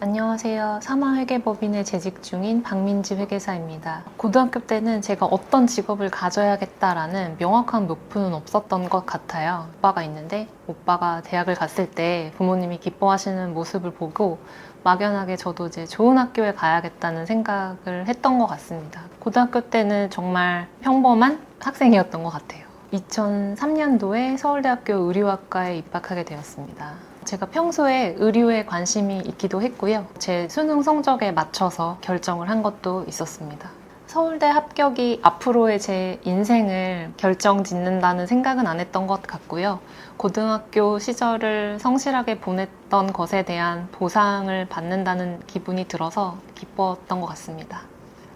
안녕하세요. 사마회계법인에 재직 중인 박민지 회계사입니다. 고등학교 때는 제가 어떤 직업을 가져야겠다라는 명확한 목표는 없었던 것 같아요. 오빠가 있는데 오빠가 대학을 갔을 때 부모님이 기뻐하시는 모습을 보고 막연하게 저도 이제 좋은 학교에 가야겠다는 생각을 했던 것 같습니다. 고등학교 때는 정말 평범한 학생이었던 것 같아요. 2003년도에 서울대학교 의류학과에 입학하게 되었습니다. 제가 평소에 의류에 관심이 있기도 했고요. 제 수능 성적에 맞춰서 결정을 한 것도 있었습니다. 서울대 합격이 앞으로의 제 인생을 결정짓는다는 생각은 안 했던 것 같고요. 고등학교 시절을 성실하게 보냈던 것에 대한 보상을 받는다는 기분이 들어서 기뻤던 것 같습니다.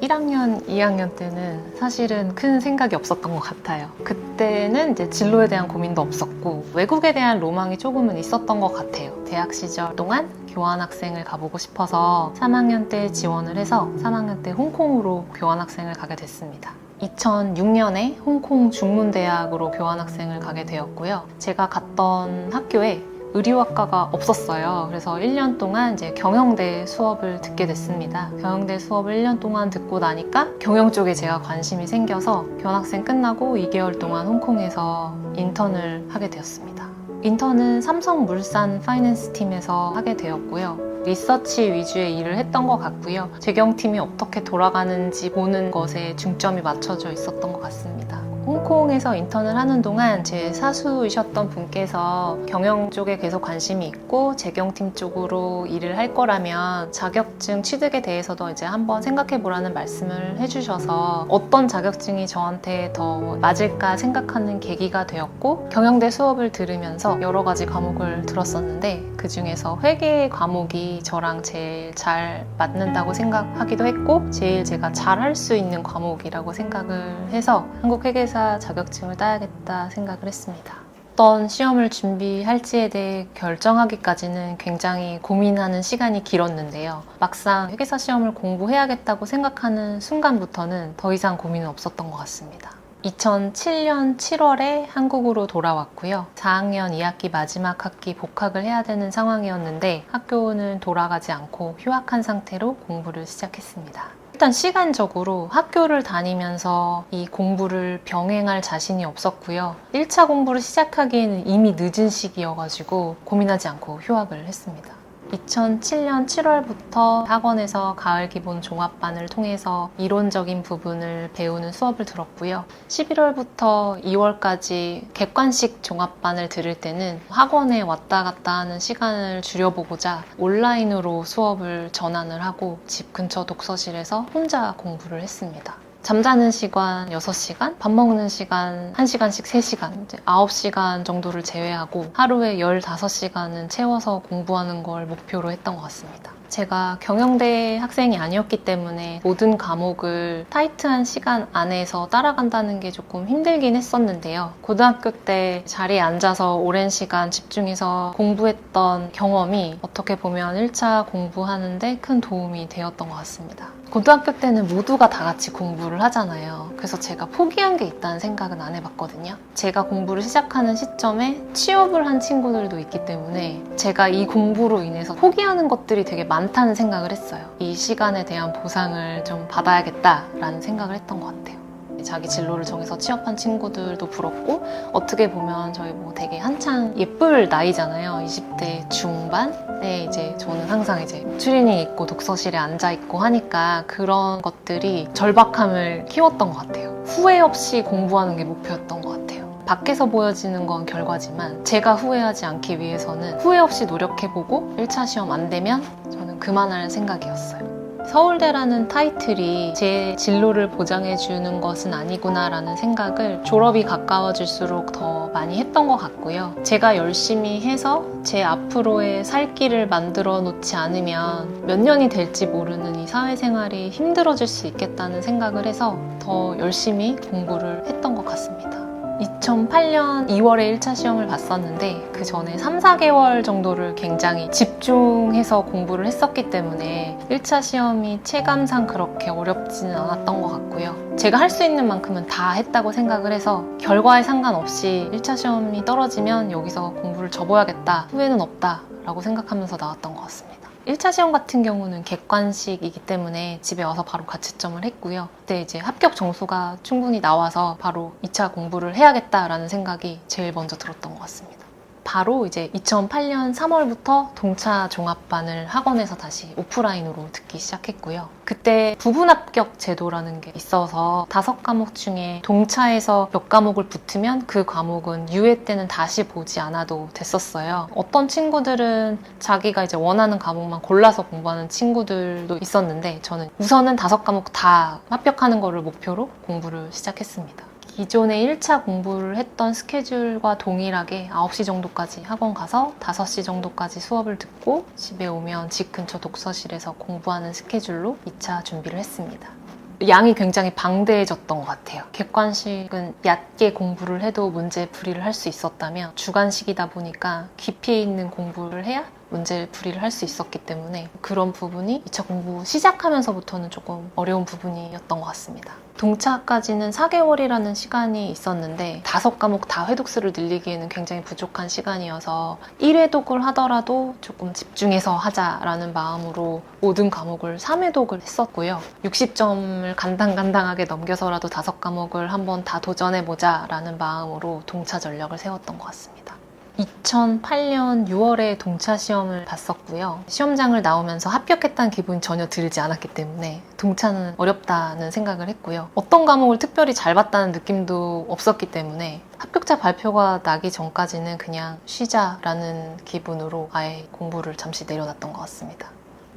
1학년, 2학년 때는 사실은 큰 생각이 없었던 것 같아요. 그때는 이제 진로에 대한 고민도 없었고 외국에 대한 로망이 조금은 있었던 것 같아요. 대학 시절 동안 교환학생을 가보고 싶어서 3학년 때 지원을 해서 3학년 때 홍콩으로 교환학생을 가게 됐습니다. 2006년에 홍콩 중문대학으로 교환학생을 가게 되었고요. 제가 갔던 학교에 의류학과가 없었어요. 그래서 1년 동안 이제 경영대 수업을 듣게 됐습니다. 경영대 수업을 1년 동안 듣고 나니까 경영 쪽에 제가 관심이 생겨서 교환학생 끝나고 2개월 동안 홍콩에서 인턴을 하게 되었습니다. 인턴은 삼성물산 파이낸스 팀에서 하게 되었고요. 리서치 위주의 일을 했던 것 같고요. 재경팀이 어떻게 돌아가는지 보는 것에 중점이 맞춰져 있었던 것 같습니다. 홍콩에서 인턴을 하는 동안 제 사수이셨던 분께서 경영 쪽에 계속 관심이 있고 재경팀 쪽으로 일을 할 거라면 자격증 취득에 대해서도 이제 한번 생각해 보라는 말씀을 해주셔서 어떤 자격증이 저한테 더 맞을까 생각하는 계기가 되었고, 경영대 수업을 들으면서 여러 가지 과목을 들었었는데 그 중에서 회계 과목이 저랑 제일 잘 맞는다고 생각하기도 했고 제일 제가 잘할 수 있는 과목이라고 생각을 해서 한국회계사 자격증을 따야겠다 생각을 했습니다. 어떤 시험을 준비할지에 대해 결정하기까지는 굉장히 고민하는 시간이 길었는데요. 막상 회계사 시험을 공부해야겠다고 생각하는 순간부터는 더 이상 고민은 없었던 것 같습니다. 2007년 7월에 한국으로 돌아왔고요. 4학년 2학기 마지막 학기 복학을 해야 되는 상황이었는데 학교는 돌아가지 않고 휴학한 상태로 공부를 시작했습니다. 일단 시간적으로 학교를 다니면서 이 공부를 병행할 자신이 없었고요. 1차 공부를 시작하기에는 이미 늦은 시기여가지고 고민하지 않고 휴학을 했습니다. 2007년 7월부터 학원에서 가을 기본 종합반을 통해서 이론적인 부분을 배우는 수업을 들었고요. 11월부터 2월까지 객관식 종합반을 들을 때는 학원에 왔다 갔다 하는 시간을 줄여보고자 온라인으로 수업을 전환을 하고 집 근처 독서실에서 혼자 공부를 했습니다. 잠자는 시간 6시간, 밥 먹는 시간 1시간씩 3시간, 이제 9시간 정도를 제외하고 하루에 15시간은 채워서 공부하는 걸 목표로 했던 것 같습니다. 제가 경영대 학생이 아니었기 때문에 모든 과목을 타이트한 시간 안에서 따라간다는 게 조금 힘들긴 했었는데요. 고등학교 때 자리에 앉아서 오랜 시간 집중해서 공부했던 경험이 어떻게 보면 1차 공부하는데 큰 도움이 되었던 것 같습니다. 고등학교 때는 모두가 다 같이 공부를 하잖아요. 그래서 제가 포기한 게 있다는 생각은 안 해봤거든요. 제가 공부를 시작하는 시점에 취업을 한 친구들도 있기 때문에 제가 이 공부로 인해서 포기하는 것들이 되게 많다는 생각을 했어요. 이 시간에 대한 보상을 좀 받아야겠다라는 생각을 했던 것 같아요. 자기 진로를 정해서 취업한 친구들도 부럽고, 어떻게 보면 저희 뭐 되게 한창 예쁠 나이잖아요. 20대 중반에 이제 저는 항상 이제 추리닝 입고 독서실에 앉아 있고 하니까 그런 것들이 절박함을 키웠던 것 같아요. 후회 없이 공부하는 게 목표였던 것 같아요. 밖에서 보여지는 건 결과지만 제가 후회하지 않기 위해서는 후회 없이 노력해보고 1차 시험 안 되면 저는 그만할 생각이었어요. 서울대라는 타이틀이 제 진로를 보장해주는 것은 아니구나라는 생각을 졸업이 가까워질수록 더 많이 했던 것 같고요. 제가 열심히 해서 제 앞으로의 살 길을 만들어 놓지 않으면 몇 년이 될지 모르는 이 사회생활이 힘들어질 수 있겠다는 생각을 해서 더 열심히 공부를 했던 것 같습니다. 2008년 2월에 1차 시험을 봤었는데 그 전에 3, 4개월 정도를 굉장히 집중해서 공부를 했었기 때문에 1차 시험이 체감상 그렇게 어렵지는 않았던 것 같고요. 제가 할 수 있는 만큼은 다 했다고 생각을 해서 결과에 상관없이 1차 시험이 떨어지면 여기서 공부를 접어야겠다, 후회는 없다 라고 생각하면서 나왔던 것 같습니다. 1차 시험 같은 경우는 객관식이기 때문에 집에 와서 바로 가채점을 했고요. 그때 이제 합격 점수가 충분히 나와서 바로 2차 공부를 해야겠다라는 생각이 제일 먼저 들었던 것 같습니다. 바로 이제 2008년 3월부터 동차 종합반을 학원에서 다시 오프라인으로 듣기 시작했고요. 그때 부분 합격 제도라는 게 있어서 5과목 중에 동차에서 몇 과목을 붙으면 그 과목은 유예 때는 다시 보지 않아도 됐었어요. 어떤 친구들은 자기가 이제 원하는 과목만 골라서 공부하는 친구들도 있었는데 저는 우선은 5과목 다 합격하는 거를 목표로 공부를 시작했습니다. 기존에 1차 공부를 했던 스케줄과 동일하게 9시 정도까지 학원 가서 5시 정도까지 수업을 듣고 집에 오면 집 근처 독서실에서 공부하는 스케줄로 2차 준비를 했습니다. 양이 굉장히 방대해졌던 것 같아요. 객관식은 얕게 공부를 해도 문제 풀이를 할 수 있었다면 주관식이다 보니까 깊이 있는 공부를 해야 문제 풀이를 할 수 있었기 때문에 그런 부분이 2차 공부 시작하면서부터는 조금 어려운 부분이었던 것 같습니다. 동차까지는 4개월이라는 시간이 있었는데 5과목 다 회독수를 늘리기에는 굉장히 부족한 시간이어서 1회독을 하더라도 조금 집중해서 하자라는 마음으로 모든 과목을 3회독을 했었고요. 60점을 간당간당하게 넘겨서라도 5과목을 한번 다 도전해보자라는 마음으로 동차 전략을 세웠던 것 같습니다. 2008년 6월에 동차 시험을 봤었고요. 시험장을 나오면서 합격했다는 기분이 전혀 들지 않았기 때문에 동차는 어렵다는 생각을 했고요. 어떤 과목을 특별히 잘 봤다는 느낌도 없었기 때문에 합격자 발표가 나기 전까지는 그냥 쉬자라는 기분으로 아예 공부를 잠시 내려놨던 것 같습니다.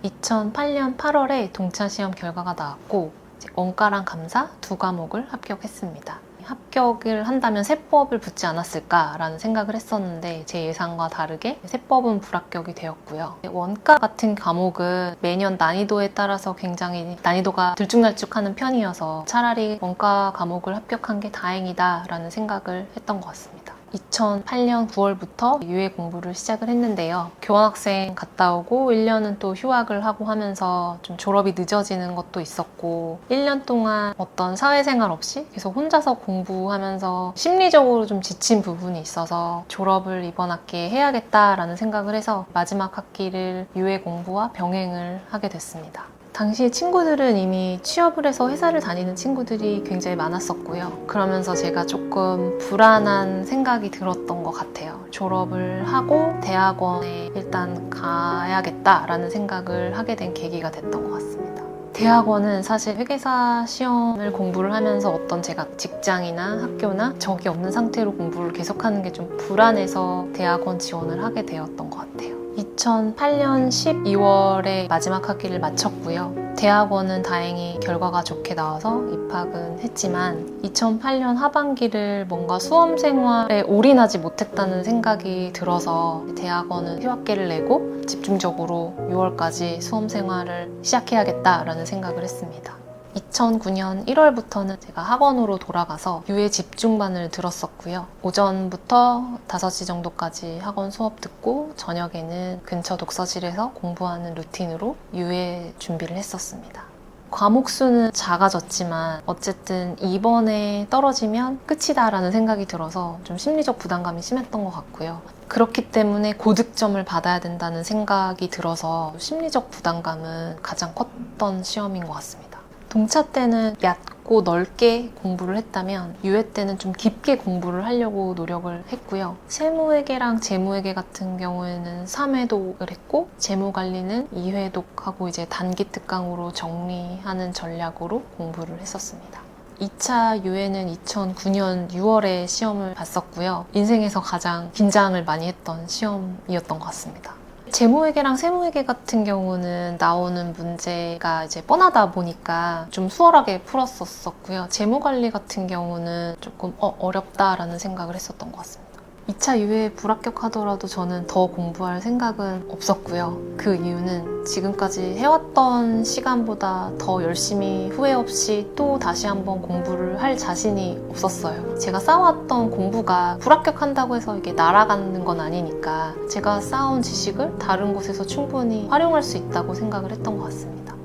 2008년 8월에 동차 시험 결과가 나왔고 원가랑 감사 2과목을 합격했습니다. 합격을 한다면 세법을 붙지 않았을까라는 생각을 했었는데 제 예상과 다르게 세법은 불합격이 되었고요. 원가 같은 과목은 매년 난이도에 따라서 굉장히 난이도가 들쭉날쭉하는 편이어서 차라리 원가 과목을 합격한 게 다행이다라는 생각을 했던 것 같습니다. 2008년 9월부터 유예 공부를 시작을 했는데요. 교환학생 갔다 오고 1년은 또 휴학을 하고 하면서 좀 졸업이 늦어지는 것도 있었고 1년 동안 어떤 사회생활 없이 계속 혼자서 공부하면서 심리적으로 좀 지친 부분이 있어서 졸업을 이번 학기에 해야겠다라는 생각을 해서 마지막 학기를 유예 공부와 병행을 하게 됐습니다. 당시 친구들은 이미 취업을 해서 회사를 다니는 친구들이 굉장히 많았었고요. 그러면서 제가 조금 불안한 생각이 들었던 것 같아요. 졸업을 하고 대학원에 일단 가야겠다라는 생각을 하게 된 계기가 됐던 것 같습니다. 대학원은 사실 회계사 시험을 공부를 하면서 어떤 제가 직장이나 학교나 적이 없는 상태로 공부를 계속하는 게 좀 불안해서 대학원 지원을 하게 되었던 것 같아요. 2008년 12월에 마지막 학기를 마쳤고요. 대학원은 다행히 결과가 좋게 나와서 입학은 했지만 2008년 하반기를 뭔가 수험 생활에 올인하지 못했다는 생각이 들어서 대학원은 휴학기를 내고 집중적으로 6월까지 수험 생활을 시작해야겠다라는 생각을 했습니다. 2009년 1월부터는 제가 학원으로 돌아가서 유예 집중반을 들었었고요. 오전부터 5시 정도까지 학원 수업 듣고 저녁에는 근처 독서실에서 공부하는 루틴으로 유예 준비를 했었습니다. 과목 수는 작아졌지만 어쨌든 이번에 떨어지면 끝이다라는 생각이 들어서 좀 심리적 부담감이 심했던 것 같고요. 그렇기 때문에 고득점을 받아야 된다는 생각이 들어서 심리적 부담감은 가장 컸던 시험인 것 같습니다. 동차 때는 얕고 넓게 공부를 했다면 유예 때는 좀 깊게 공부를 하려고 노력을 했고요. 세무회계랑 재무회계 같은 경우에는 3회독을 했고 재무관리는 2회독하고 이제 단기 특강으로 정리하는 전략으로 공부를 했었습니다. 2차 유예는 2009년 6월에 시험을 봤었고요. 인생에서 가장 긴장을 많이 했던 시험이었던 것 같습니다. 재무회계랑 세무회계 같은 경우는 나오는 문제가 이제 뻔하다 보니까 좀 수월하게 풀었었고요. 재무관리 같은 경우는 조금 어렵다라는 생각을 했었던 것 같습니다. 2차 유예에 불합격하더라도 저는 더 공부할 생각은 없었고요. 그 이유는 지금까지 해왔던 시간보다 더 열심히 후회 없이 또 다시 한번 공부를 할 자신이 없었어요. 제가 쌓아왔던 공부가 불합격한다고 해서 이게 날아가는 건 아니니까 제가 쌓아온 지식을 다른 곳에서 충분히 활용할 수 있다고 생각을 했던 것 같습니다.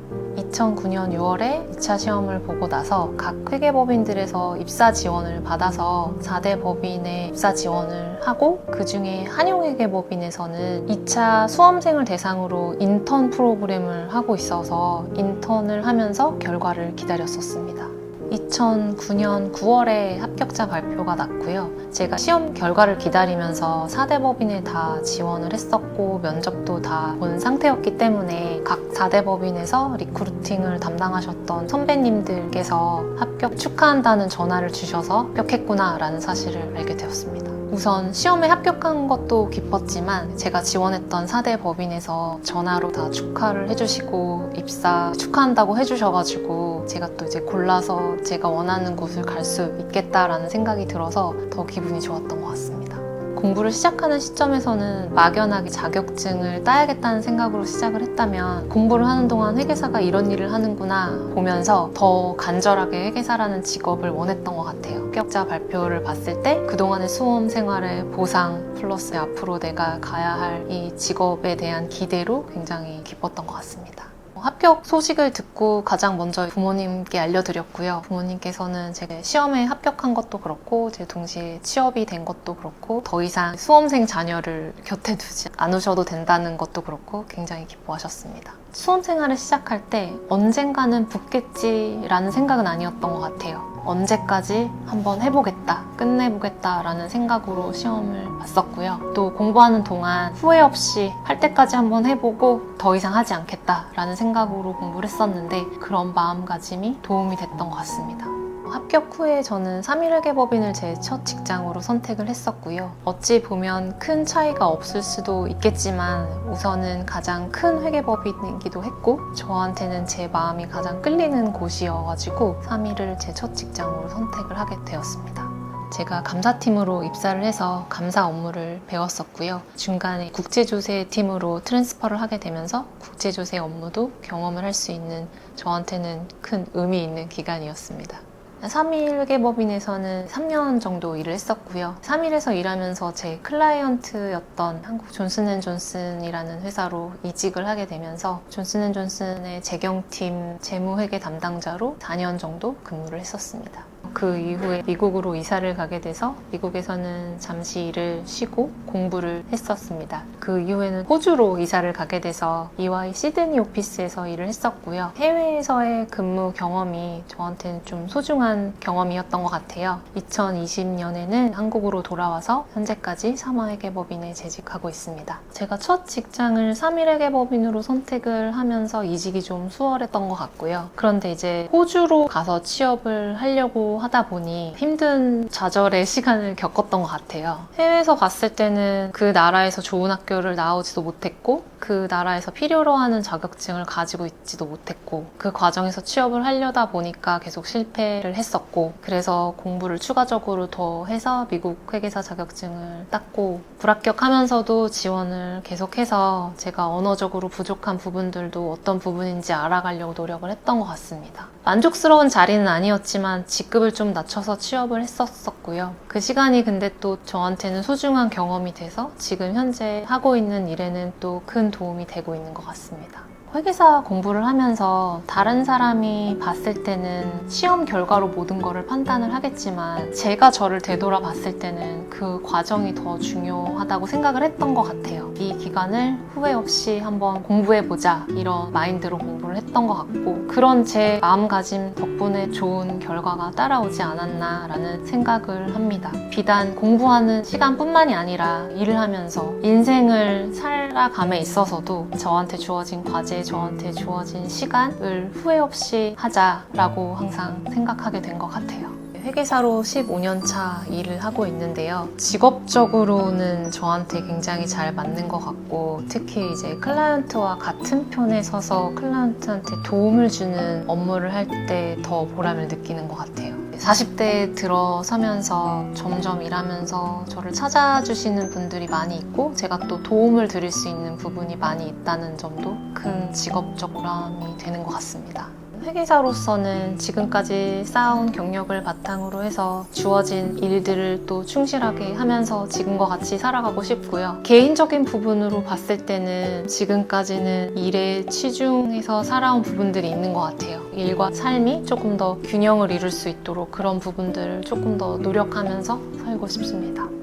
2009년 6월에 2차 시험을 보고 나서 각 회계법인들에서 입사 지원을 받아서 4대 법인에 입사 지원을 하고, 그 중에 한용회계법인에서는 2차 수험생을 대상으로 인턴 프로그램을 하고 있어서 인턴을 하면서 결과를 기다렸었습니다. 2009년 9월에 합격자 발표가 났고요. 제가 시험 결과를 기다리면서 4대 법인에 다 지원을 했었고 면접도 다 본 상태였기 때문에 각 4대 법인에서 리크루팅을 담당하셨던 선배님들께서 합격 축하한다는 전화를 주셔서 합격했구나 라는 사실을 알게 되었습니다. 우선 시험에 합격한 것도 기뻤지만 제가 지원했던 4대 법인에서 전화로 다 축하를 해주시고 입사 축하한다고 해주셔가지고 제가 또 이제 골라서 제가 원하는 곳을 갈 수 있겠다라는 생각이 들어서 더 기분이 좋았던 것 같습니다. 공부를 시작하는 시점에서는 막연하게 자격증을 따야겠다는 생각으로 시작을 했다면, 공부를 하는 동안 회계사가 이런 일을 하는구나 보면서 더 간절하게 회계사라는 직업을 원했던 것 같아요. 합격자 발표를 봤을 때 그동안의 수험 생활의 보상 플러스 앞으로 내가 가야 할 이 직업에 대한 기대로 굉장히 기뻤던 것 같습니다. 합격 소식을 듣고 가장 먼저 부모님께 알려드렸고요. 부모님께서는 제가 시험에 합격한 것도 그렇고 제 동시에 취업이 된 것도 그렇고 더 이상 수험생 자녀를 곁에 두지 않으셔도 된다는 것도 그렇고 굉장히 기뻐하셨습니다. 수험 생활을 시작할 때 언젠가는 붙겠지라는 생각은 아니었던 것 같아요. 언제까지 한번 해보겠다, 끝내보겠다 라는 생각으로 시험을 봤었고요. 또 공부하는 동안 후회 없이 할 때까지 한번 해보고 더 이상 하지 않겠다 라는 생각으로 공부를 했었는데, 그런 마음가짐이 도움이 됐던 것 같습니다. 합격 후에 저는 3일회계법인을 제 첫 직장으로 선택을 했었고요. 어찌 보면 큰 차이가 없을 수도 있겠지만 우선은 가장 큰 회계법인이기도 했고 저한테는 제 마음이 가장 끌리는 곳이어가지고 3일을 제 첫 직장으로 선택을 하게 되었습니다. 제가 감사팀으로 입사를 해서 감사 업무를 배웠었고요. 중간에 국제조세 팀으로 트랜스퍼를 하게 되면서 국제조세 업무도 경험을 할 수 있는, 저한테는 큰 의미 있는 기간이었습니다. 3일회계법인에서는 3년 정도 일을 했었고요. 3일에서 일하면서 제 클라이언트였던 한국 존슨앤존슨이라는 회사로 이직을 하게 되면서 존슨앤존슨의 재경팀 재무회계 담당자로 4년 정도 근무를 했었습니다. 그 이후에 미국으로 이사를 가게 돼서 미국에서는 잠시 일을 쉬고 공부를 했었습니다. 그 이후에는 호주로 이사를 가게 돼서 EY 시드니 오피스에서 일을 했었고요. 해외에서의 근무 경험이 저한테는 좀 소중한 경험이었던 것 같아요. 2020년에는 한국으로 돌아와서 현재까지 삼화회계법인에 재직하고 있습니다. 제가 첫 직장을 3일회계법인으로 선택을 하면서 이직이 좀 수월했던 것 같고요. 그런데 이제 호주로 가서 취업을 하려고 하다 보니 힘든 좌절의 시간을 겪었던 것 같아요. 해외에서 갔을 때는 그 나라에서 좋은 학교를 나오지도 못했고 그 나라에서 필요로 하는 자격증을 가지고 있지도 못했고 그 과정에서 취업을 하려다 보니까 계속 실패를 했었고, 그래서 공부를 추가적으로 더 해서 미국 회계사 자격증을 땄고 불합격하면서도 지원을 계속해서 제가 언어적으로 부족한 부분들도 어떤 부분인지 알아가려고 노력을 했던 것 같습니다. 만족스러운 자리는 아니었지만 직급을 좀 낮춰서 취업을 했었고요. 그 시간이 근데 또 저한테는 소중한 경험이 돼서 지금 현재 하고 있는 일에는 또 큰 도움이 되고 있는 것 같습니다. 회계사 공부를 하면서 다른 사람이 봤을 때는 시험 결과로 모든 거를 판단을 하겠지만 제가 저를 되돌아 봤을 때는 그 과정이 더 중요하다고 생각을 했던 것 같아요. 이 기간을 후회 없이 한번 공부해보자 이런 마인드로 공부를 했던 것 같고, 그런 제 마음가짐 덕분에 좋은 결과가 따라오지 않았나 라는 생각을 합니다. 비단 공부하는 시간뿐만이 아니라 일을 하면서 인생을 살아감에 있어서도 저한테 주어진 과제, 저한테 주어진 시간을 후회 없이 하자라고 항상 생각하게 된 것 같아요. 회계사로 15년 차 일을 하고 있는데요. 직업적으로는 저한테 굉장히 잘 맞는 것 같고, 특히 이제 클라이언트와 같은 편에 서서 클라이언트한테 도움을 주는 업무를 할 때 더 보람을 느끼는 것 같아요. 40대에 들어서면서 점점 일하면서 저를 찾아주시는 분들이 많이 있고 제가 또 도움을 드릴 수 있는 부분이 많이 있다는 점도 큰 직업적 보람이 되는 것 같습니다. 회계사로서는 지금까지 쌓아온 경력을 바탕으로 해서 주어진 일들을 또 충실하게 하면서 지금과 같이 살아가고 싶고요. 개인적인 부분으로 봤을 때는 지금까지는 일에 치중해서 살아온 부분들이 있는 것 같아요. 일과 삶이 조금 더 균형을 이룰 수 있도록 그런 부분들을 조금 더 노력하면서 살고 싶습니다.